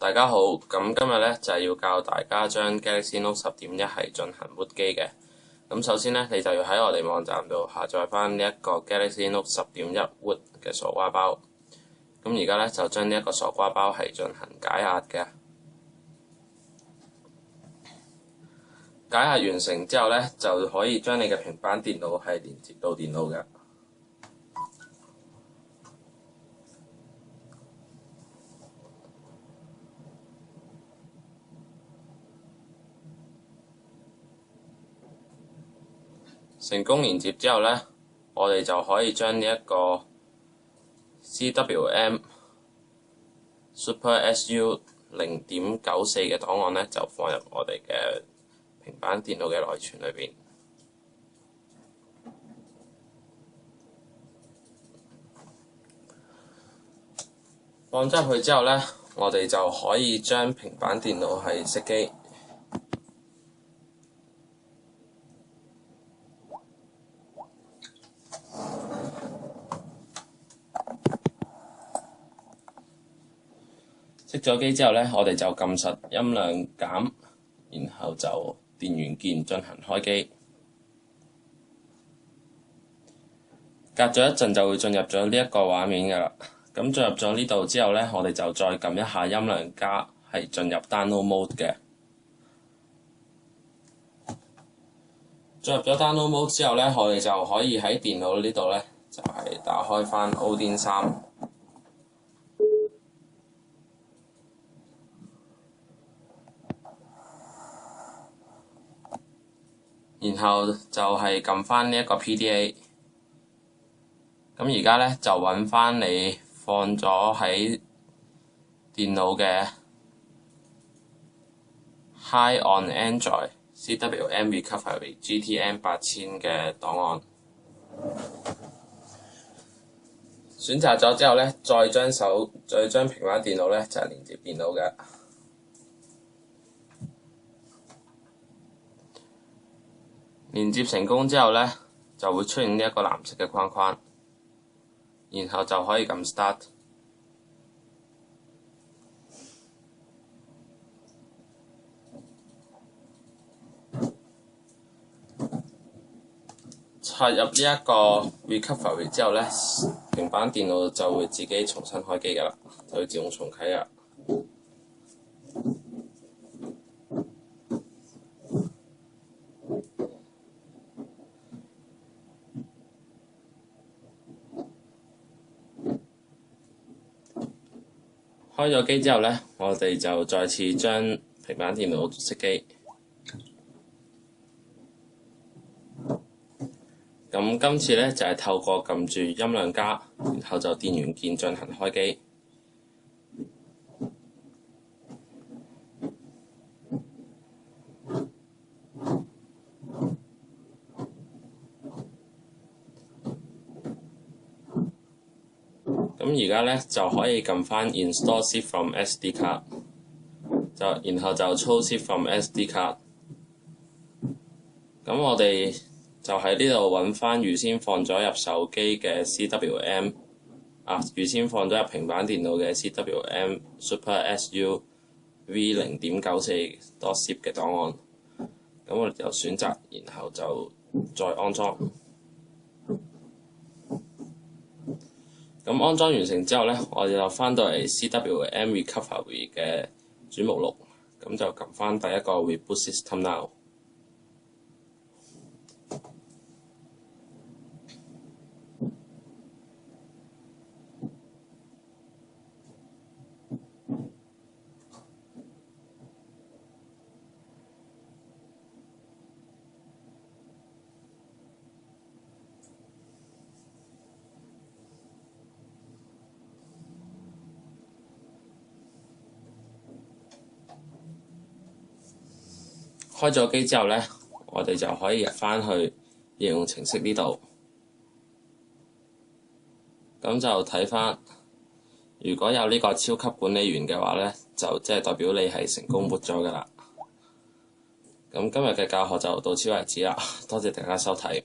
大家好，咁今日咧就係要教大家將 Galaxy Note 10.1係進行 boot 機嘅。咁首先咧，你就要喺我哋網站度下載翻呢一個 Galaxy Note 10.1 boot 嘅傻瓜包。咁而家咧就將呢一個傻瓜包係進行解壓嘅。解壓完成之後咧，就可以將你嘅平板電腦係連接到電腦嘅。成功連接之後呢，我哋就可以將呢一個 CWM Super SU 0.94嘅檔案呢，就放入我哋嘅平板電腦嘅內存裏邊。放咗入去之後呢，我哋就可以將平板電腦係熄機。熄咗機之後呢，我哋就撳實音量減，然後就電源鍵進行開機。隔咗一陣就會進入咗呢一個畫面㗎啦。咁進入咗呢度之後呢，我哋就再撳一下音量加，係進入 download mode 嘅。進入咗 download mode 之後呢，我哋就可以喺電腦呢度呢，就係打開翻 Odin 3。然後就係撳翻呢一個 PDA， 咁而家咧就揾翻你放咗喺電腦嘅 High on Android CWM Recovery GTM 8000嘅檔案，選擇咗之後咧，再將平板電腦咧就係連接電腦嘅。連接成功之後呢，就會出現呢一個藍色嘅框框，然後就可以撳 Start。插入呢一個 Recovery 之後呢，平板電腦就會自己重新開機㗎啦，就會自動重啟㗎。開咗機之後呢，我哋就再次將平板電腦熄機。咁今次呢，就係透過撳住音量加，然後就電源鍵進行開機。咁而家咧就可以撳翻 Install Zip from SD card， 然後就操 Zip from SD card。咁我哋就喺呢度揾翻預先放咗入手機嘅 CWM， 預先放咗入平板電腦嘅 CWM Super SU V 0.94.zip 嘅檔案。咁我哋就選擇，然後就再安裝。咁安裝完成之後呢，我哋就翻到嚟 CWM Recovery 嘅主目錄，咁就撳翻第一個 Reboot System Now。開咗機之後呢，我哋就可以入翻去應用程式呢度，咁就睇翻，如果有呢個超級管理員嘅話呢，就即係代表你係成功 boot 咗㗎啦。咁今日嘅教學就到此為止啦，多謝大家收睇。